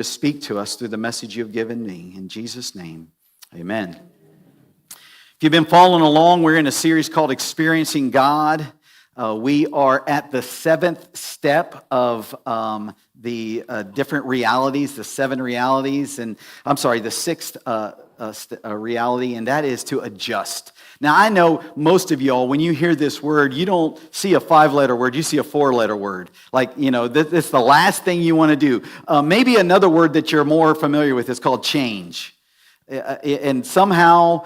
to speak to us through the message you've given me. In Jesus' name, amen. If you've been following along, we're in a series called Experiencing God. We are at the seventh step of the different realities, the seven realities, and the sixth reality, and that is to adjust. Now, I know most of y'all, when you hear this word, you don't see a 5-letter word, you see a 4-letter word. Like, this is the last thing you want to do. Maybe another word that you're more familiar with is called change. And somehow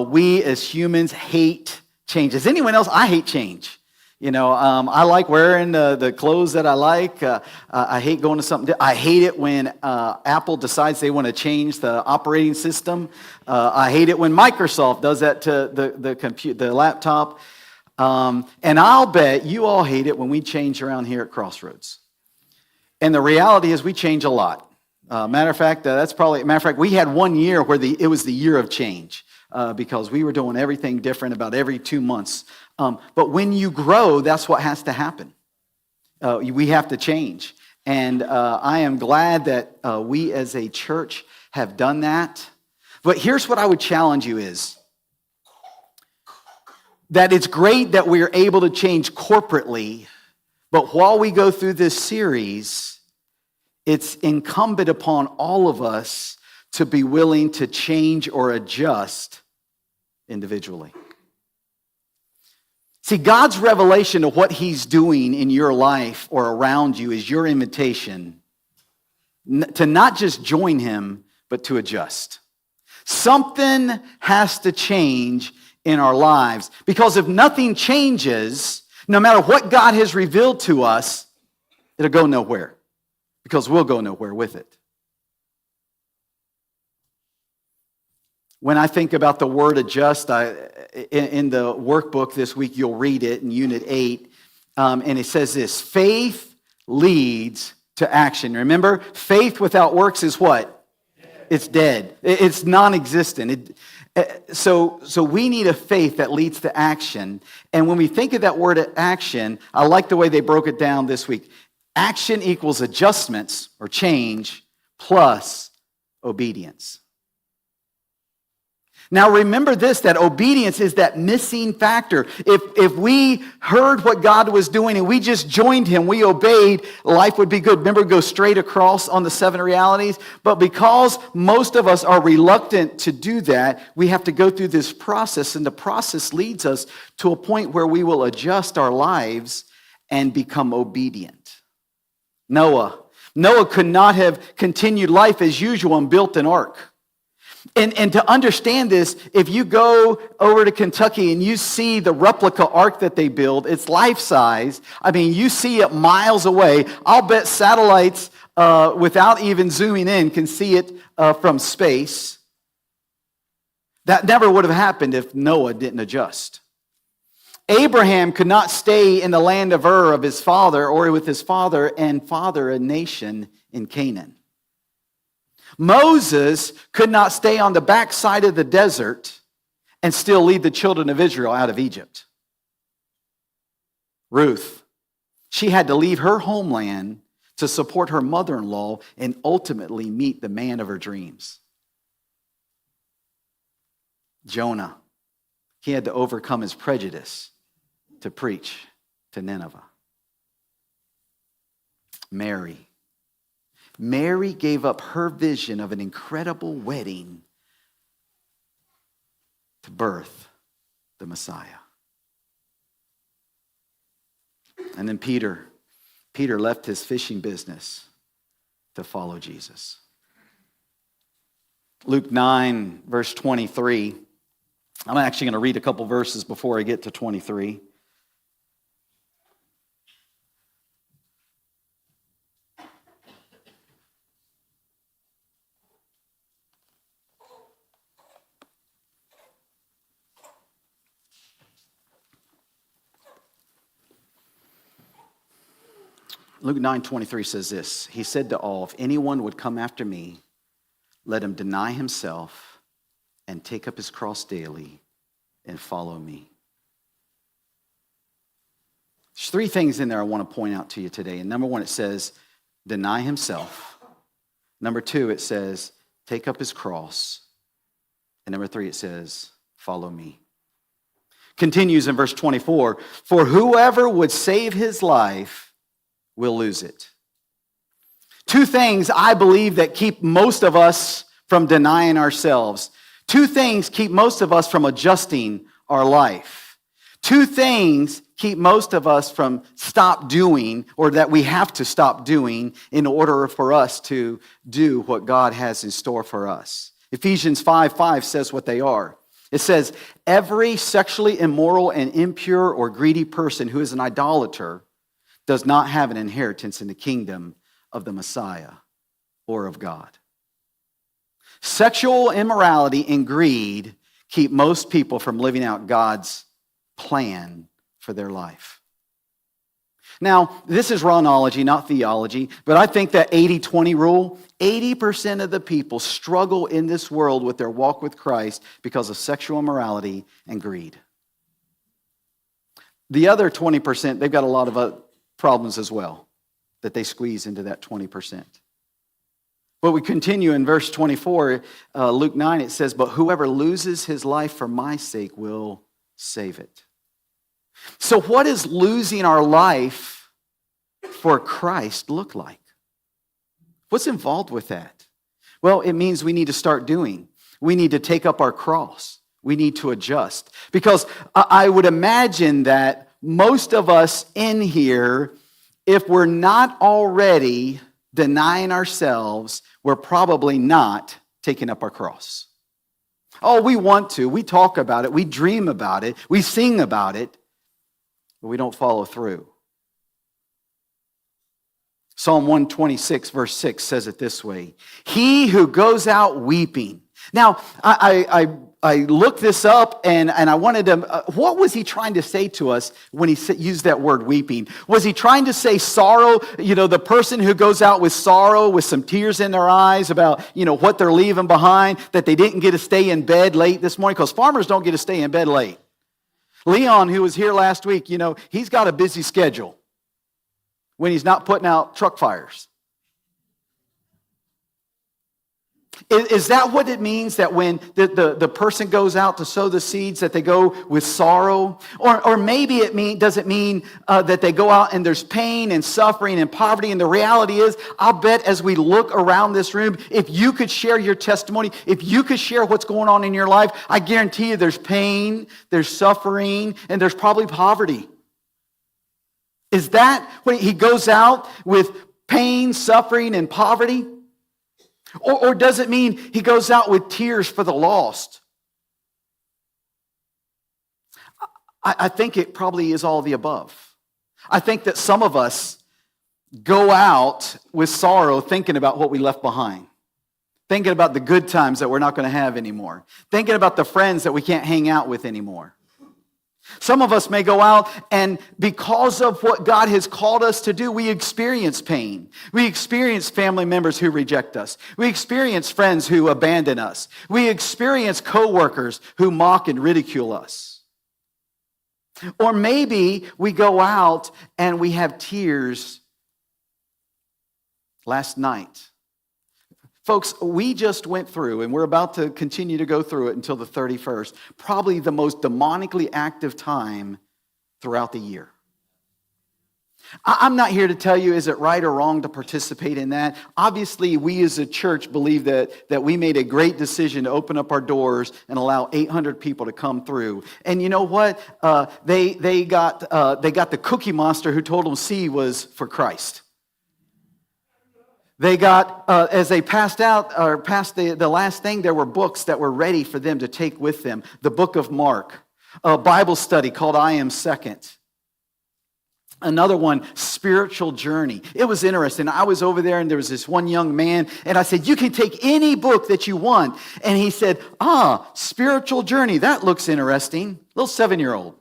we as humans hate change. Does anyone else? I hate change. I like wearing the clothes that I like. I hate going to something. I hate it when Apple decides they want to change the operating system. I hate it when Microsoft does that to the laptop. And I'll bet you all hate it when we change around here at Crossroads. And the reality is we change a lot. Matter of fact, we had 1 year where it was the year of change because we were doing everything different about every 2 months. But when you grow, that's what has to happen. We have to change. And I am glad that we as a church have done that. But here's what I would challenge you is that it's great that we are able to change corporately, but while we go through this series, it's incumbent upon all of us to be willing to change or adjust individually. See, God's revelation of what he's doing in your life or around you is your invitation to not just join him, but to adjust. Something has to change in our lives, because if nothing changes, no matter what God has revealed to us, it'll go nowhere, because we'll go nowhere with it. When I think about the word adjust, in the workbook this week, you'll read it in Unit 8, and it says this: faith leads to action. Remember, faith without works is what? It's dead. It's non-existent. So we need a faith that leads to action. And when we think of that word action, I like the way they broke it down this week. Action equals adjustments or change plus obedience. Now remember this, that obedience is that missing factor. If we heard what God was doing and we just joined him, we obeyed, life would be good. Remember, go straight across on the seven realities. But because most of us are reluctant to do that, we have to go through this process, and the process leads us to a point where we will adjust our lives and become obedient. Noah could not have continued life as usual and built an ark. And to understand this, if you go over to Kentucky and you see the replica ark that they build, it's life-size. I mean, you see it miles away. I'll bet satellites, without even zooming in, can see it from space. That never would have happened if Noah didn't adjust. Abraham could not stay in the land of Ur of his father, or with his father and father a nation in Canaan. Moses could not stay on the backside of the desert and still lead the children of Israel out of Egypt. Ruth, she had to leave her homeland to support her mother-in-law and ultimately meet the man of her dreams. Jonah, he had to overcome his prejudice to preach to Nineveh. Mary gave up her vision of an incredible wedding to birth the Messiah. And then Peter left his fishing business to follow Jesus. Luke 9, verse 23. I'm actually going to read a couple verses before I get to 23. Luke 9:23 says this: he said to all, if anyone would come after me, let him deny himself and take up his cross daily and follow me. There's three things in there I want to point out to you today. And number one, it says, deny himself. Number 2, it says, take up his cross. And number 3, it says, follow me. Continues in verse 24, for whoever would save his life will lose it. 2 things I believe that keep most of us from denying ourselves. 2 things keep most of us from adjusting our life. 2 things keep most of us from stop doing, or that we have to stop doing in order for us to do what God has in store for us. Ephesians 5:5 says what they are. It says, every sexually immoral and impure or greedy person who is an idolater does not have an inheritance in the kingdom of the Messiah or of God. Sexual immorality and greed keep most people from living out God's plan for their life. Now, this is raunology, not theology, but I think that 80-20 rule, 80% of the people struggle in this world with their walk with Christ because of sexual immorality and greed. The other 20%, they've got a lot of problems as well that they squeeze into that 20%. But we continue in verse 24, Luke 9, it says, but whoever loses his life for my sake will save it. So what does losing our life for Christ look like? What's involved with that? Well, it means we need to start doing. We need to take up our cross. We need to adjust. Because I would imagine that most of us in here, if we're not already denying ourselves, we're probably not taking up our cross. Oh, we want to. We talk about it. We dream about it. We sing about it. But we don't follow through. Psalm 126 verse 6 says it this way. He who goes out weeping. Now, I looked this up and I wanted to, what was he trying to say to us when he used that word weeping? Was he trying to say sorrow? You know, the person who goes out with sorrow, with some tears in their eyes about, what they're leaving behind, that they didn't get to stay in bed late this morning, because farmers don't get to stay in bed late. Leon, who was here last week, he's got a busy schedule when he's not putting out truck fires. Is that what it means, that when the person goes out to sow the seeds, that they go with sorrow? Or maybe does it mean that they go out and there's pain and suffering and poverty? And the reality is, I'll bet as we look around this room, if you could share your testimony, if you could share what's going on in your life, I guarantee you there's pain, there's suffering, and there's probably poverty. Is that when he goes out with pain, suffering, and poverty? Or does it mean he goes out with tears for the lost? I think it probably is all the above. I think that some of us go out with sorrow thinking about what we left behind. Thinking about the good times that we're not going to have anymore. Thinking about the friends that we can't hang out with anymore. Some of us may go out and because of what God has called us to do, we experience pain. We experience family members who reject us. We experience friends who abandon us. We experience coworkers who mock and ridicule us. Or maybe we go out and we have tears last night. Folks, we just went through, and we're about to continue to go through it until the 31st, probably the most demonically active time throughout the year. I'm not here to tell you, is it right or wrong to participate in that? Obviously, we as a church believe that we made a great decision to open up our doors and allow 800 people to come through. And you know what? They got the Cookie Monster who told them C was for Christ. They got, as they passed the last thing, there were books that were ready for them to take with them. The book of Mark, a Bible study called I Am Second. Another one, Spiritual Journey. It was interesting. I was over there and there was this one young man and I said, you can take any book that you want. And he said, Spiritual Journey, that looks interesting. Little 7-year-old.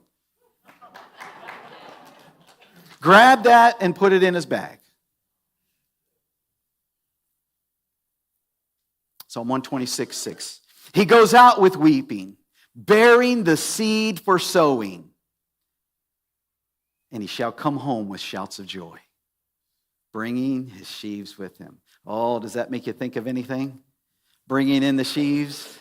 Grabbed that and put it in his bag. Psalm 126:6. He goes out with weeping, bearing the seed for sowing, and he shall come home with shouts of joy, bringing his sheaves with him. Oh, does that make you think of anything? Bringing in the sheaves.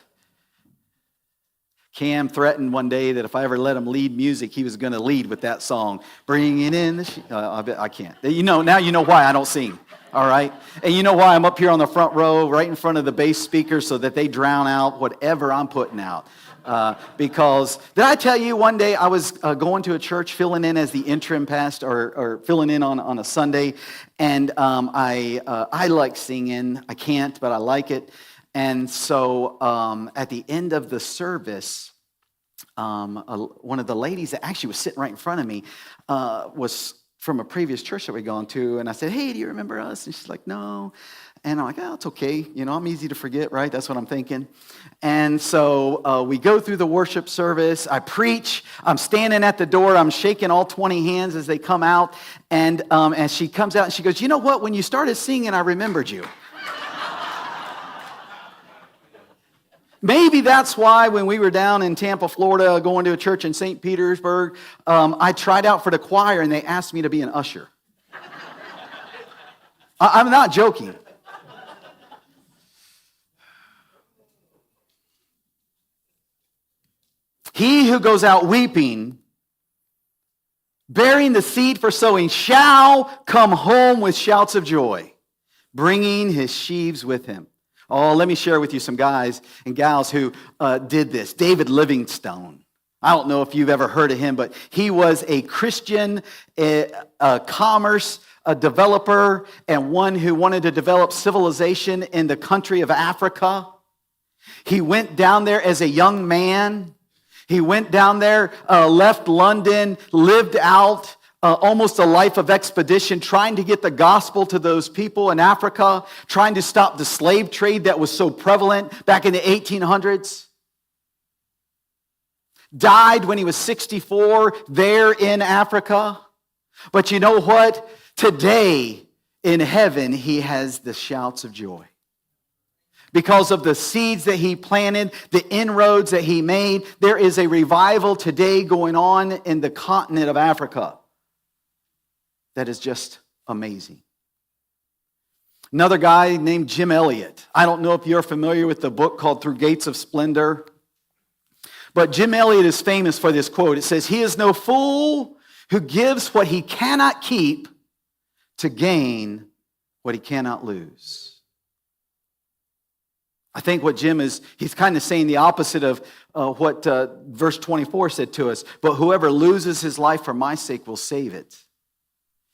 Cam threatened one day that if I ever let him lead music, he was going to lead with that song. Bringing in the sheaves. I can't. Now you know why I don't sing. All right? And you know why I'm up here on the front row, right in front of the bass speakers, so that they drown out whatever I'm putting out. Because, did I tell you one day I was going to a church filling in as the interim pastor, or filling in on a Sunday, and I like singing. I can't, but I like it. And so at the end of the service, one of the ladies that actually was sitting right in front of me was from a previous church that we'd gone to, and I said, "Hey, do you remember us?" And she's like, "No." And I'm like, "Oh, it's okay. I'm easy to forget, right?" That's what I'm thinking. And so we go through the worship service. I preach. I'm standing at the door. I'm shaking all 20 hands as they come out. And she comes out and she goes, "You know what? When you started singing, I remembered you." Maybe that's why when we were down in Tampa, Florida, going to a church in St. Petersburg, I tried out for the choir and they asked me to be an usher. I'm not joking. He who goes out weeping, bearing the seed for sowing, shall come home with shouts of joy, bringing his sheaves with him. Oh, let me share with you some guys and gals who did this. David Livingstone. I don't know if you've ever heard of him, but he was a Christian commerce developer and one who wanted to develop civilization in the country of Africa. He went down there as a young man. He went down there, left London, lived out almost a life of expedition, trying to get the gospel to those people in Africa, trying to stop the slave trade that was so prevalent back in the 1800s. Died when he was 64 there in Africa. But you know what? Today in heaven, he has the shouts of joy. Because of the seeds that he planted, the inroads that he made, there is a revival today going on in the continent of Africa. That is just amazing. Another guy named Jim Elliot. I don't know if you're familiar with the book called Through Gates of Splendor. But Jim Elliot is famous for this quote. It says, "He is no fool who gives what he cannot keep to gain what he cannot lose." I think what Jim is, he's kind of saying the opposite of what verse 24 said to us. "But whoever loses his life for my sake will save it.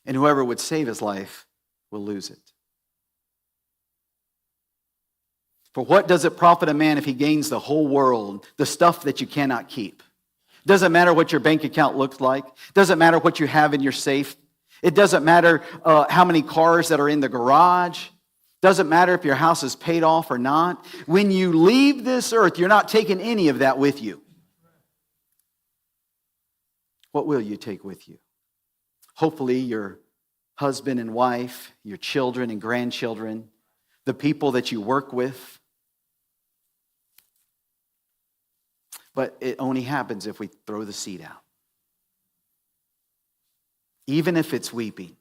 And whoever would save his life will lose it. For what does it profit a man if he gains the whole world, the stuff that you cannot keep?" Doesn't matter what your bank account looks like. Doesn't matter what you have in your safe. It doesn't matter how many cars that are in the garage. Doesn't matter if your house is paid off or not. When you leave this earth, you're not taking any of that with you. What will you take with you? Hopefully your husband and wife, your children and grandchildren, the people that you work with. But it only happens if we throw the seed out. Even if it's weeping.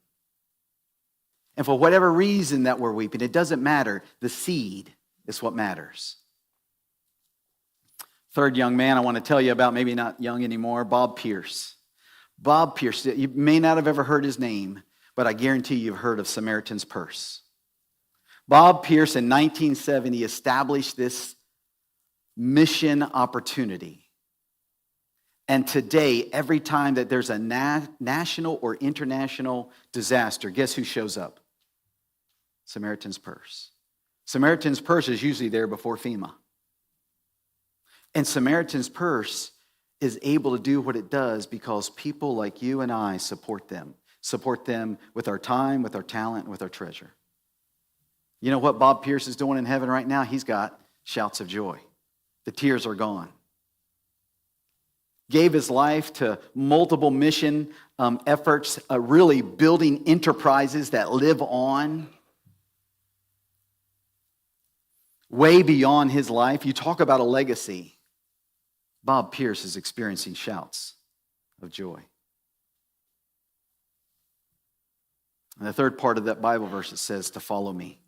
And for whatever reason that we're weeping, it doesn't matter. The seed is what matters. Third young man I want to tell you about, maybe not young anymore, Bob Pierce. Bob Pierce, you may not have ever heard his name, but I guarantee you've heard of Samaritan's Purse. Bob Pierce in 1970 established this mission opportunity. And today, every time that there's a national or international disaster, guess who shows up? Samaritan's Purse. Samaritan's Purse is usually there before FEMA. And Samaritan's Purse is able to do what it does because people like you and I support them. Support them with our time, with our talent, with our treasure. You know what Bob Pierce is doing in heaven right now? He's got shouts of joy. The tears are gone. Gave his life to multiple mission efforts, really building enterprises that live on. Way beyond his life. You talk about a legacy. Bob Pierce is experiencing shouts of joy. And the third part of that Bible verse, it says to follow me.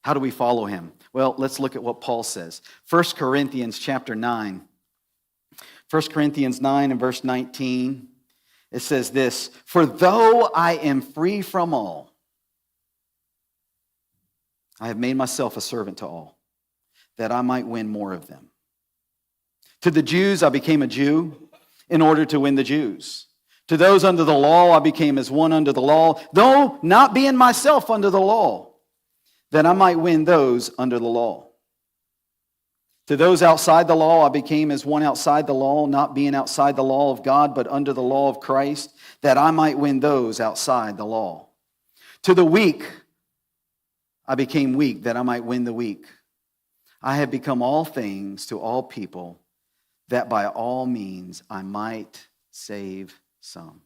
How do we follow him? Well, let's look at what Paul says. 1 Corinthians chapter 9. 1 Corinthians 9 and verse 19. It says this, "For though I am free from all, I have made myself a servant to all, that I might win more of them. To the Jews I became a Jew in order to win the Jews. To those under the law I became as one under the law, though not being myself under the law, that I might win those under the law. To those outside the law I became as one outside the law, not being outside the law of God, but under the law of Christ, that I might win those outside the law. To the weak I became weak, that I might win the weak. I have become all things to all people, that by all means I might save some."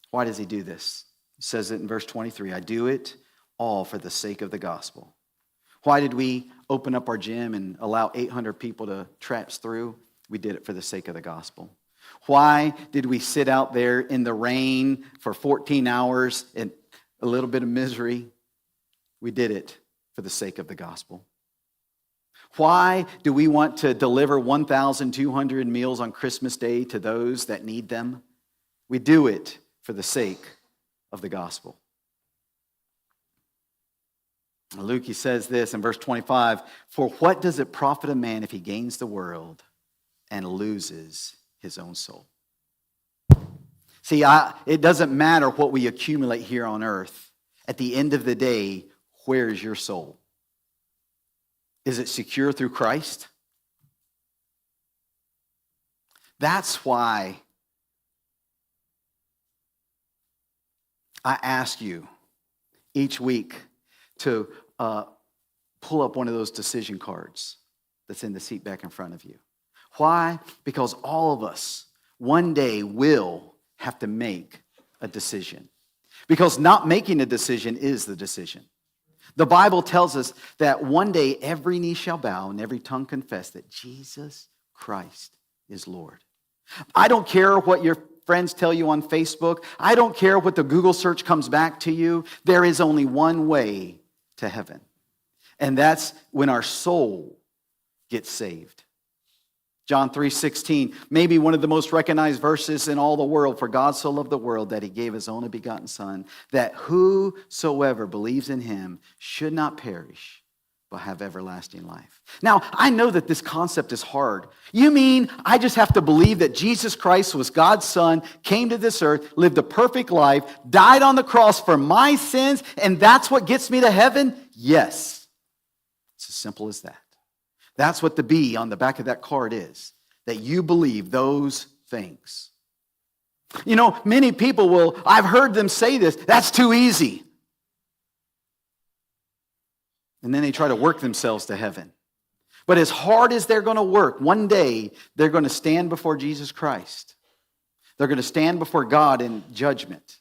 Why does he do this? It says it in verse 23, "I do it all for the sake of the gospel." Why did we open up our gym and allow 800 people to traipse through? We did it for the sake of the gospel. Why did we sit out there in the rain for 14 hours and a little bit of misery? We did it for the sake of the gospel. Why do we want to deliver 1,200 meals on Christmas Day to those that need them? We do it for the sake of the gospel. Luke, he says this in verse 25, "For what does it profit a man if he gains the world and loses his own soul?" See, it doesn't matter what we accumulate here on earth. At the end of the day, where is your soul? Is it secure through Christ? That's why I ask you each week to pull up one of those decision cards that's in the seat back in front of you. Why? Because all of us one day will have to make a decision. Because not making a decision is the decision. The Bible tells us that one day every knee shall bow and every tongue confess that Jesus Christ is Lord. I don't care what your friends tell you on Facebook. I don't care what the Google search comes back to you. There is only one way to heaven. And that's when our soul gets saved. John 3:16, maybe one of the most recognized verses in all the world. "For God so loved the world that he gave his only begotten Son, that whosoever believes in him should not perish, but have everlasting life." Now, I know that this concept is hard. You mean I just have to believe that Jesus Christ was God's Son, came to this earth, lived a perfect life, died on the cross for my sins, and that's what gets me to heaven? Yes. It's as simple as that. That's what the B on the back of that card is, that you believe those things. You know, many people I've heard them say this, "That's too easy." And then they try to work themselves to heaven. But as hard as they're going to work, one day they're going to stand before Jesus Christ. They're going to stand before God in judgment.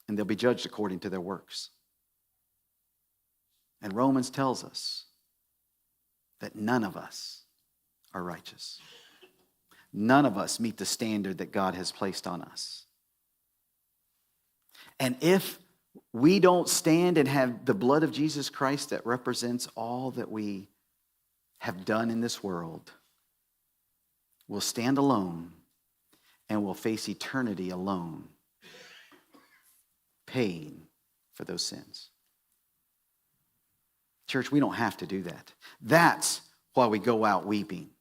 And they'll be judged according to their works. And Romans tells us that none of us are righteous. None of us meet the standard that God has placed on us. And if we don't stand and have the blood of Jesus Christ that represents all that we have done in this world, we'll stand alone and we'll face eternity alone, paying for those sins. Church, we don't have to do that. That's why we go out weeping.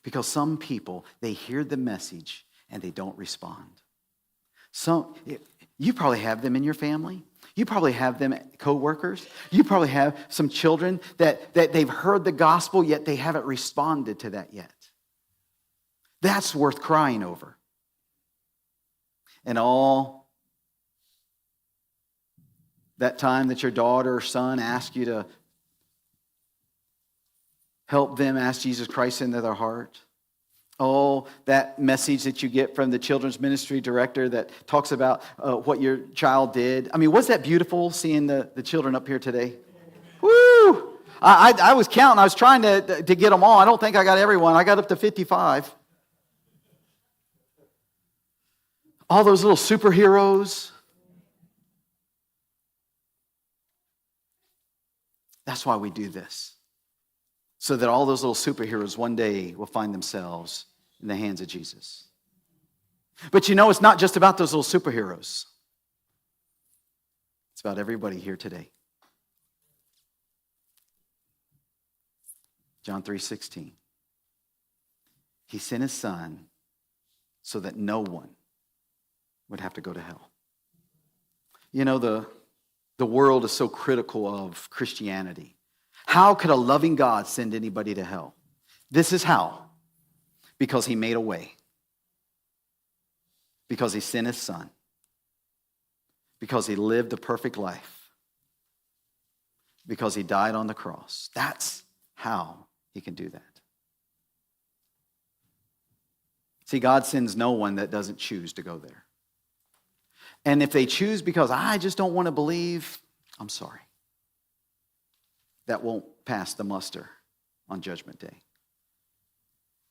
Because some people, they hear the message and they don't respond. You probably have them in your family. You probably have them co-workers. You probably have some children that they've heard the gospel, yet they haven't responded to that yet. That's worth crying over. And all that time that your daughter or son asks you to help them ask Jesus Christ into their heart. Oh, that message that you get from the children's ministry director that talks about what your child did. I mean, was that beautiful seeing the children up here today? Woo! I was counting. I was trying to get them all. I don't think I got everyone. I got up to 55. All those little superheroes. That's why we do this. So that all those little superheroes one day will find themselves in the hands of Jesus. But you know, it's not just about those little superheroes. It's about everybody here today. John 3:16. He sent his son so that no one would have to go to hell. You know, the world is so critical of Christianity. How could a loving God send anybody to hell? This is how. Because he made a way. Because he sent his son. Because he lived a perfect life. Because he died on the cross. That's how he can do that. See, God sends no one that doesn't choose to go there. And if they choose because I just don't want to believe, I'm sorry. That won't pass the muster on Judgment Day.